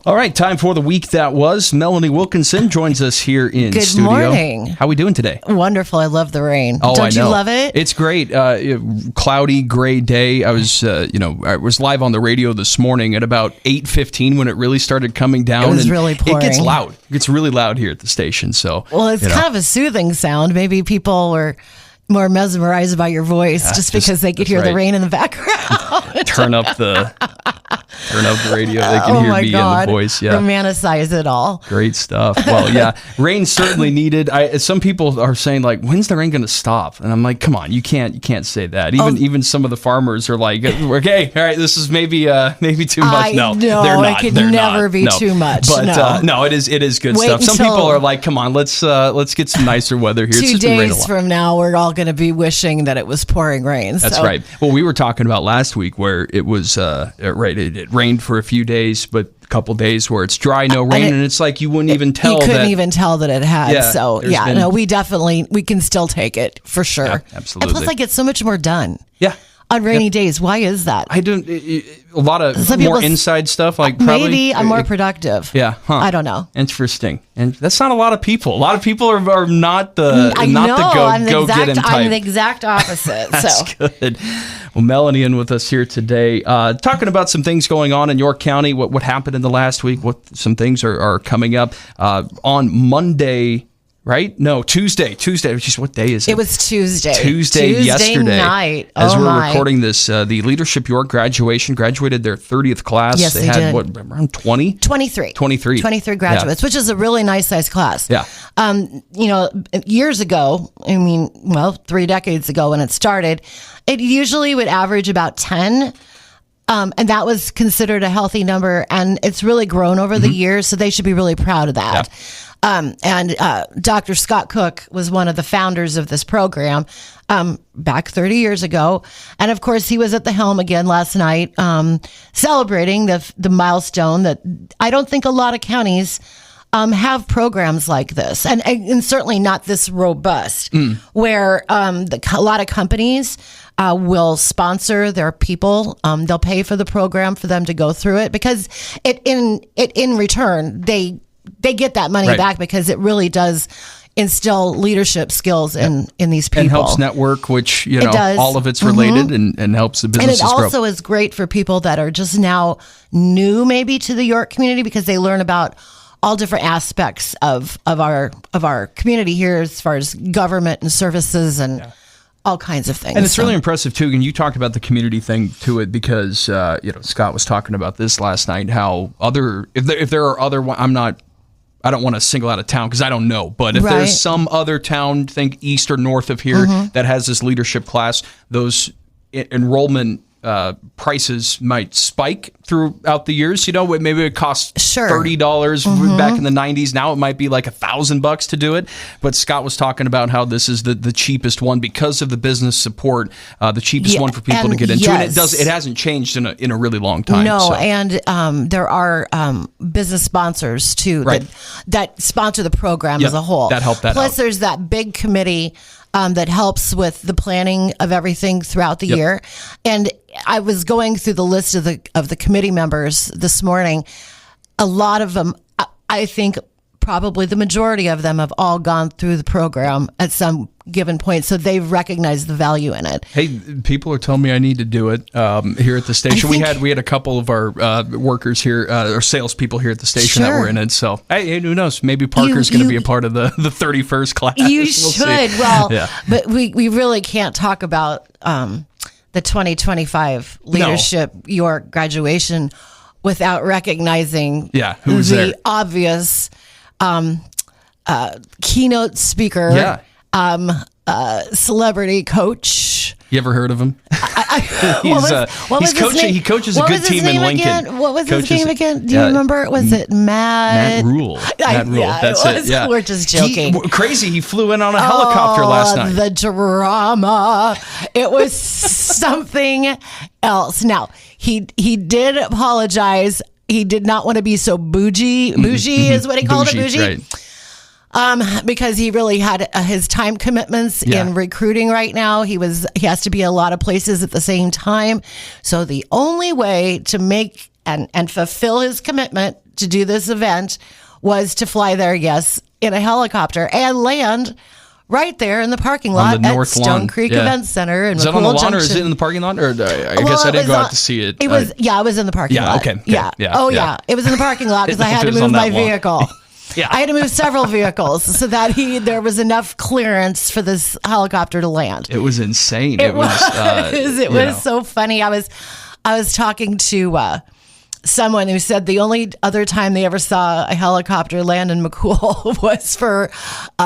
All right, time for the week that was. Melanie Wilkinson joins us here in studio. Good morning. How are we doing today? Wonderful. I love the rain. Oh, Don't you love it? It's great. Cloudy, gray day. I was live on the radio this morning at about 8:15 when it really started coming down. It was really pouring. It gets loud. It gets really loud here at the station. So, well, it's kind of a soothing sound. Maybe people were more mesmerized by your voice just because they could hear the rain in the background. Turn up the radio. They can hear me and the voice. Yeah, romanticize it all. Great stuff. Well, yeah, rain certainly needed. Some people are saying like, when's the rain going to stop? And I'm like, come on, you can't say that. Even some of the farmers are like, okay, all right, this is maybe too much. No, they're not. It could never be too much. But no, it is good stuff. Some people are like, come on, let's get some nicer weather here. 2 days from now, we're all going to be wishing that it was pouring rain. That's right. Well, we were talking about last week where it was it rained for a few days, but a couple days where it's dry, no rain, and it's like you wouldn't even tell. You couldn't even tell that it had. Yeah, so we can still take it for sure. Yeah, absolutely. And plus, I get so much more done. Yeah. On rainy days. Why is that? I do a lot of more inside stuff. Like probably, maybe I'm more productive. Yeah. Huh. I don't know. Interesting. And that's not a lot of people. A lot of people are not the go get him type. I'm the exact opposite. That's good. Well, Melanie in with us here today, talking about some things going on in York County. What happened in the last week? What some things are coming up on Monday. Right? No, Tuesday. Which is what day is it? It was Tuesday. Tuesday yesterday night. As we're recording this, the Leadership York graduated their 30th class. Yes, they had did. Around 20? 23 graduates, which is a really nice size class. Yeah. Years ago, 3 decades ago when it started, it usually would average about 10. And that was considered a healthy number, and it's really grown over the years, so they should be really proud of that. Yeah. And Dr. Scott Cook was one of the founders of this program back 30 years ago. And of course, he was at the helm again last night, celebrating the milestone that I don't think a lot of counties have programs like this. And certainly not this robust, where a lot of companies will sponsor their people. They'll pay for the program for them to go through it because in return, they get that money back because it really does instill leadership skills in these people. And helps network, which, all of it's related and helps the businesses grow. And it also is great for people that are just now new maybe to the York community because they learn about all different aspects of our community here as far as government and services and all kinds of things. And it's really impressive too. And you talked about the community thing to it because Scott was talking about this last night. How if there are other, I don't want to single out a town because I don't know. But if there's some other town, think east or north of here, that has this leadership class, those enrollment prices might spike throughout the years. Maybe it cost $30 back in the 90s. Now it might be like $1,000 to do it. But Scott was talking about how this is the cheapest one because of the business support, the cheapest one for people to get into. And it hasn't changed in a really long time. No, and there are business sponsors too that sponsor the program as a whole. That helped that Plus, out. there's that big committee that helps with the planning of everything throughout the year. And I was going through the list of the committee members this morning. A lot of them, I think probably the majority of them have all gone through the program at some given point, so they've recognized the value in it. Hey, people are telling me I need to do it here at the station. We had a couple of our workers here, or salespeople here at the station that were in it. So hey, who knows? Maybe Parker's going to be a part of the 31st class. You should. Well, but we really can't talk about the 2025 Leadership York graduation without recognizing who's the obvious keynote speaker, celebrity coach. You ever heard of him? He coaches a good team in Lincoln. What was his name again? Do you remember? Was it Matt Rule? Matt Rule. That's it. Yeah. We're just joking. Crazy. He flew in on a helicopter last night. The drama. It was something else. Now, he did apologize. He did not want to be so bougie. Bougie is what he called it. Bougie. Right. Because he really had his time commitments in recruiting right now. He has to be a lot of places at the same time. So the only way to make and fulfill his commitment to do this event was to fly there, yes, in a helicopter and land right there in the parking lot on the at North Stone Lawn. Creek Event Center in Is that on the McCool lawn Junction. or is it in the parking lot? Or I guess I didn't go out to see it. It was, it was in the parking lot. Okay. Yeah. Oh, yeah. It was in the parking lot because I had to move my vehicle. Yeah. I had to move several vehicles so that there was enough clearance for this helicopter to land. It was insane. It was so funny. I was talking to someone who said the only other time they ever saw a helicopter land in McCool was for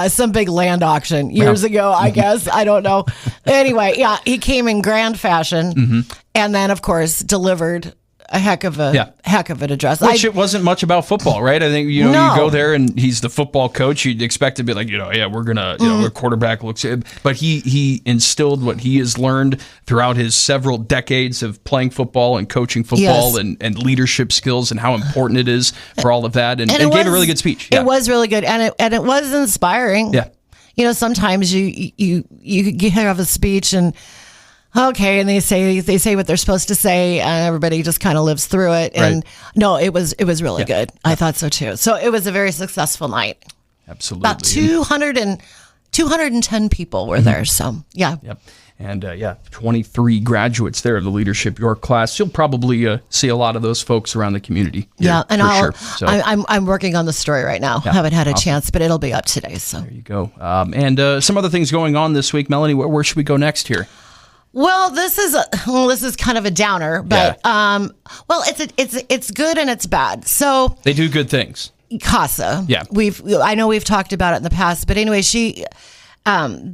some big land auction years ago, I guess. I don't know. Anyway, yeah, he came in grand fashion and then, of course, delivered a heck of an address. Which it wasn't much about football, right? I think, you go there and he's the football coach. You'd expect to be like, we're going to, the quarterback looks, but he instilled what he has learned throughout his several decades of playing football and coaching football and leadership skills and how important it is for all of that. And gave a really good speech. Yeah. It was really good. And it was inspiring. Yeah. Sometimes you have a speech and okay, and they say what they're supposed to say, and everybody just kind of lives through it. And no, it was really good. I thought so too. So it was a very successful night. Absolutely. About 210 people were there. So yeah. Yep. And 23 graduates there of the Leadership York class. You'll probably see a lot of those folks around the community. Yeah, and sure. So, I'm working on the story right now. Haven't had a chance, but it'll be up today. So there you go. And some other things going on this week, Melanie. Where should we go next here? Well, this is kind of a downer, but it's good and it's bad. So they do good things. CASA. Yeah. I know we've talked about it in the past, but anyway,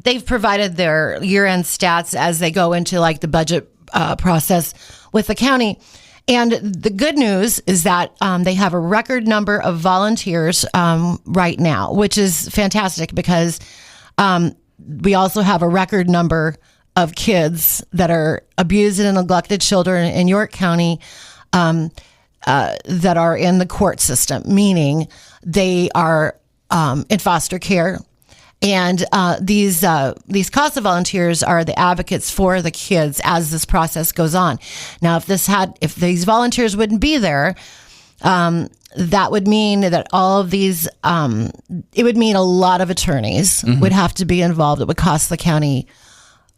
they've provided their year-end stats as they go into like the budget process with the county. And the good news is that they have a record number of volunteers right now, which is fantastic because we also have a record number of kids that are abused and neglected children in York County that are in the court system, meaning they are in foster care. And these CASA volunteers are the advocates for the kids as this process goes on. Now, if these volunteers wouldn't be there, that would mean that all of these, it would mean a lot of attorneys would have to be involved. It would cost the county,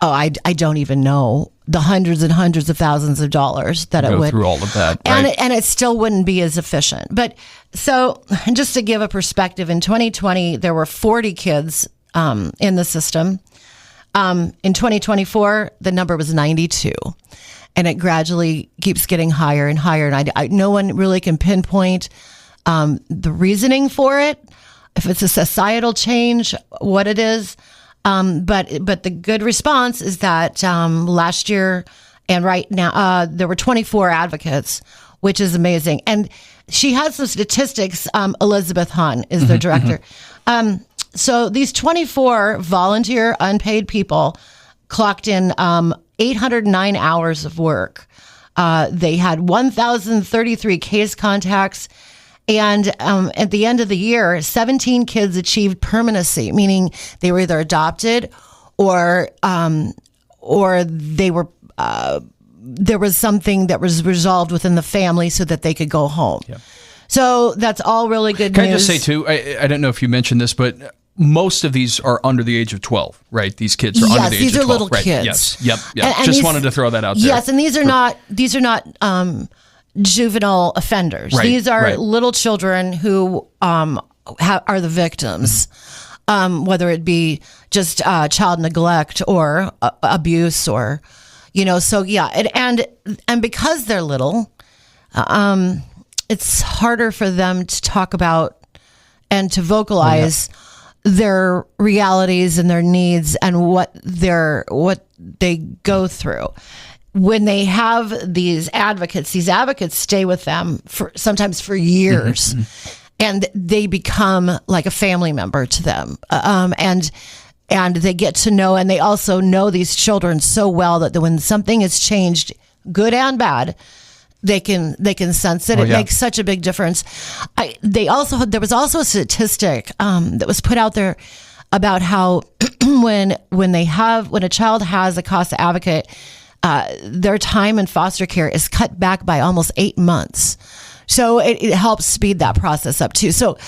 I don't even know, the hundreds and hundreds of thousands of dollars that it would go through all of that, right? And it still wouldn't be as efficient. But so just to give a perspective, in 2020 there were 40 kids in the system. In 2024 the number was 92, and it gradually keeps getting higher and higher. And no one really can pinpoint the reasoning for it, if it's a societal change, what it is. But the good response is that last year and right now there were 24 advocates, which is amazing. And she has some statistics. Elizabeth Hahn is their director. So these 24 volunteer unpaid people clocked in 809 hours of work. They had 1,033 case contacts. And at the end of the year, 17 kids achieved permanency, meaning they were either adopted or they were there was something that was resolved within the family so that they could go home. Yeah. So that's all really good news. Can I just say too, I don't know if you mentioned this, but most of these are under the age of 12, right? These kids are under the age of 12. Yes, these are little kids. Yes, yep. And just wanted to throw that out there. Yes, and these are not juvenile offenders. Right, these are little children who are the victims, whether it be just child neglect or abuse or, so yeah. And because they're little, it's harder for them to talk about and to vocalize their realities and their needs and what they go through. When they have these advocates stay with them sometimes for years, and they become like a family member to them. And they get to know, and they also know these children so well that when something has changed, good and bad, they can sense it. It makes such a big difference. There was also a statistic that was put out there about how when a child has a CASA advocate, their time in foster care is cut back by almost 8 months So it helps speed that process up too. So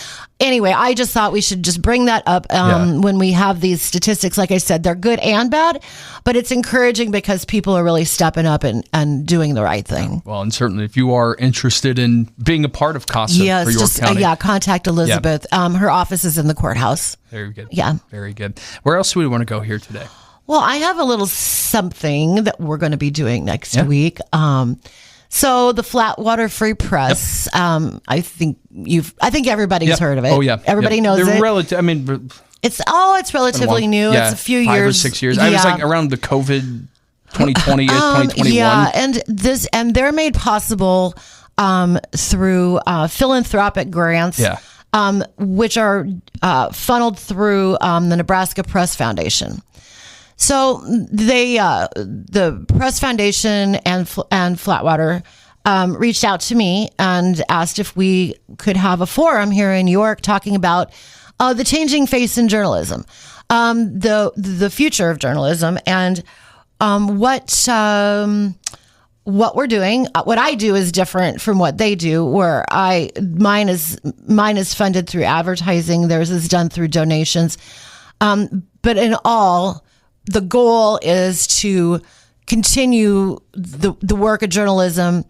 anyway, I just thought we should just bring that up when we have these statistics. Like I said, they're good and bad, but it's encouraging because people are really stepping up and doing the right thing. Well, and certainly if you are interested in being a part of CASA for York County. Contact Elizabeth. Her office is in the courthouse. Very good. Yeah. Very good. Where else do we want to go here today? Well, I have a little something that we're going to be doing next week. So the Flatwater Free Press, I think everybody's heard of it. Oh yeah, everybody knows it. It's relatively new. It's a few 5 years, or 6 years. I was like around the COVID 2020, 2021. Yeah, and they're made possible through philanthropic grants. Yeah. Which are funneled through the Nebraska Press Foundation. So the Press Foundation and Flatwater reached out to me and asked if we could have a forum here in York talking about the changing face in journalism, the future of journalism, and what we're doing. What I do is different from what they do, where mine is funded through advertising. Theirs is done through donations. But in all, the goal is to continue the work of journalism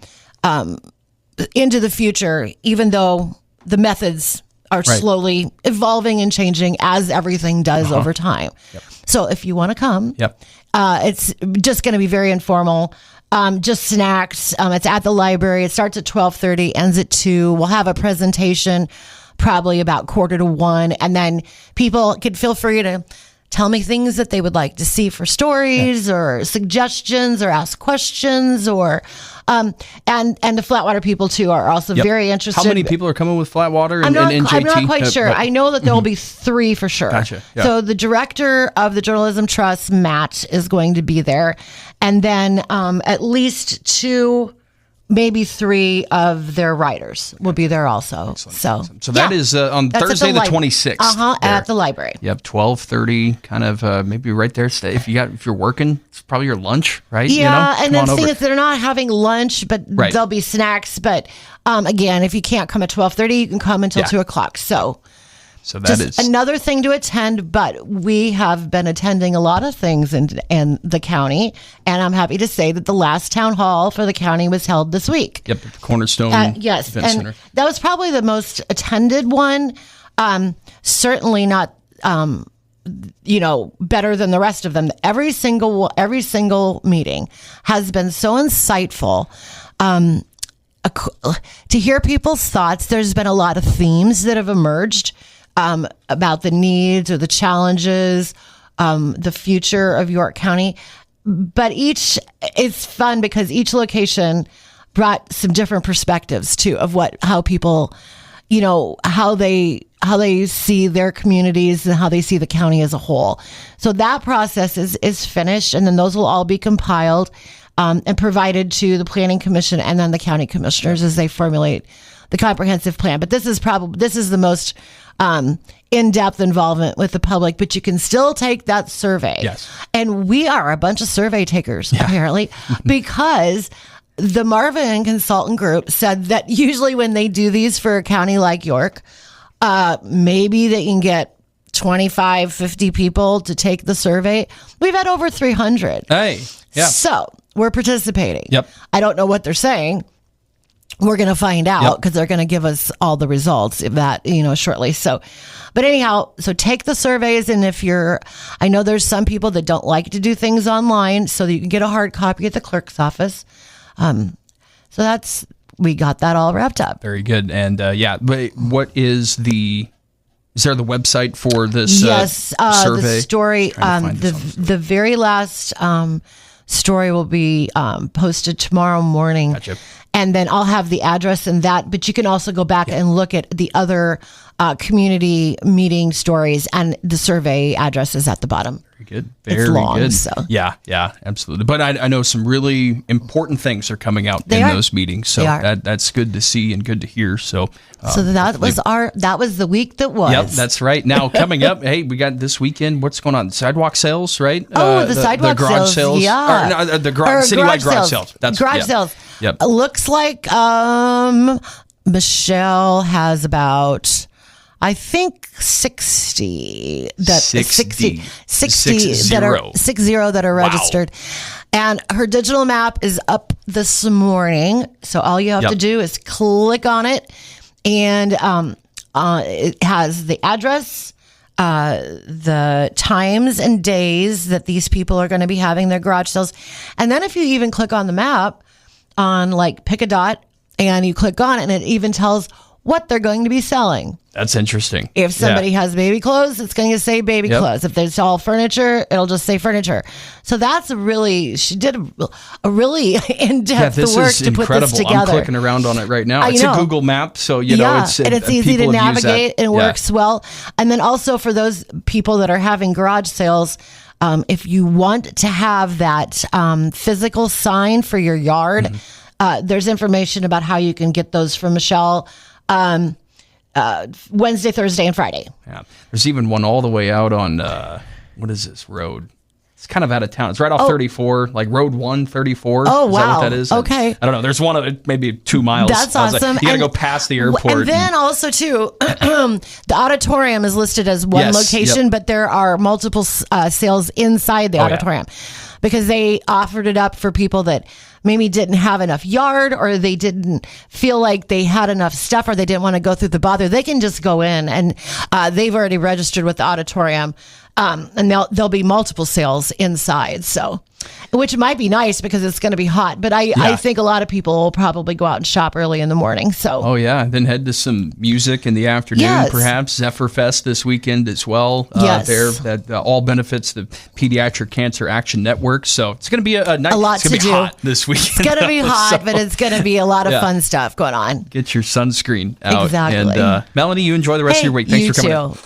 into the future, even though the methods are slowly evolving and changing as everything does over time. Yep. So if you want to come, it's just going to be very informal. Just snacks. It's at the library. It starts at 12:30, ends at 2. We'll have a presentation probably about 1:45, and then people can feel free to tell me things that they would like to see for stories or suggestions or ask questions or and the Flatwater people too are also very interested. How many people are coming with Flatwater and NJT? I'm not quite sure. I know that there will be 3 for sure. Gotcha. Yeah. So the director of the Journalism Trust, Matt, is going to be there, and then at least 2, maybe 3 of their writers will be there also. Excellent. So that is on Thursday the 26th. At the library. Yep, 12:30, kind of maybe right there. Stay if you're working. It's probably your lunch, right? Yeah, and the thing is, they're not having lunch, but there'll be snacks. But again, if you can't come at 12:30, you can come until 2:00. So that is another thing to attend, but we have been attending a lot of things in the county, and I'm happy to say that the last town hall for the county was held this week. Yep, the Cornerstone Event Center. That was probably the most attended one. Certainly not, better than the rest of them. Every single meeting has been so insightful. To hear people's thoughts, there's been a lot of themes that have emerged about the needs or the challenges, the future of York County. But it's fun because each location brought some different perspectives too of how people, how they see their communities and how they see the county as a whole. So that process is finished, and then those will all be compiled and provided to the Planning Commission and then the county commissioners as they formulate the comprehensive plan. But this is the most in-depth involvement with the public, but you can still take that survey. Yes. And we are a bunch of survey takers, apparently, because the Marvin Consultant Group said that usually when they do these for a county like York, maybe they can get 25, 50 people to take the survey. We've had over 300. Hey, yeah. So we're participating. Yep. I don't know what they're saying. We're going to find out because they're going to give us all the results of that, shortly. So, but anyhow, so take the surveys. And I know there's some people that don't like to do things online, so that you can get a hard copy at the clerk's office. So we got that all wrapped up. Very good. And but what is there the website for this survey? The story, the very last story will be posted tomorrow morning. Gotcha. And then I'll have the address and that, but you can also go back and look at the other community meeting stories, and the survey address is at the bottom. Very good. It's long, good. So. Yeah, absolutely. But I know some really important things are coming out in those meetings, so that's good to see and good to hear. So that was the week that was. Yep, that's right. Now coming up, hey, we got this weekend. What's going on? Sidewalk sales, right? The sidewalk garage sales. Yeah, the citywide garage sales. That's garage sales. Yep. Looks like Michelle has about, I think 60 that 60 that are registered. And her digital map is up this morning. So all you have to do is click on it, and it has the address, the times and days that these people are going to be having their garage sales. And then if you even click on the map on like pick a dot and you click on it, and it even tells what they're going to be selling. That's interesting. If somebody has baby clothes, it's going to say baby clothes. If there's all furniture, it'll just say furniture. So that's she did a really in-depth work to put this together. I'm clicking around on it right now. It's a Google map, so it's easy to navigate and works well. And then also for those people that are having garage sales, if you want to have that physical sign for your yard, there's information about how you can get those from Michelle. Wednesday, Thursday, and Friday. Yeah, there's even one all the way out on what is this road? It's kind of out of town. It's right off 34, like Road 134. Oh, wow. Is that what that is? Okay. I don't know. There's one of it, maybe 2 miles. That's awesome. Like, you got to go past the airport. And then also, too, the auditorium is listed as one location, but there are multiple sales inside the auditorium because they offered it up for people that maybe didn't have enough yard, or they didn't feel like they had enough stuff, or they didn't want to go through the bother. They can just go in, and they've already registered with the auditorium, and there'll be multiple sales inside. So, which might be nice because it's going to be hot. But I think a lot of people will probably go out and shop early in the morning. So, then head to some music in the afternoon, perhaps Zephyr Fest this weekend as well. There that all benefits the Pediatric Cancer Action Network. So it's going to be a lot to do. Hot this weekend. It's going to be hot, but it's going to be a lot of fun stuff going on. Get your sunscreen out. Exactly. And Melanie, you enjoy the rest of your week. Thanks for coming. You too.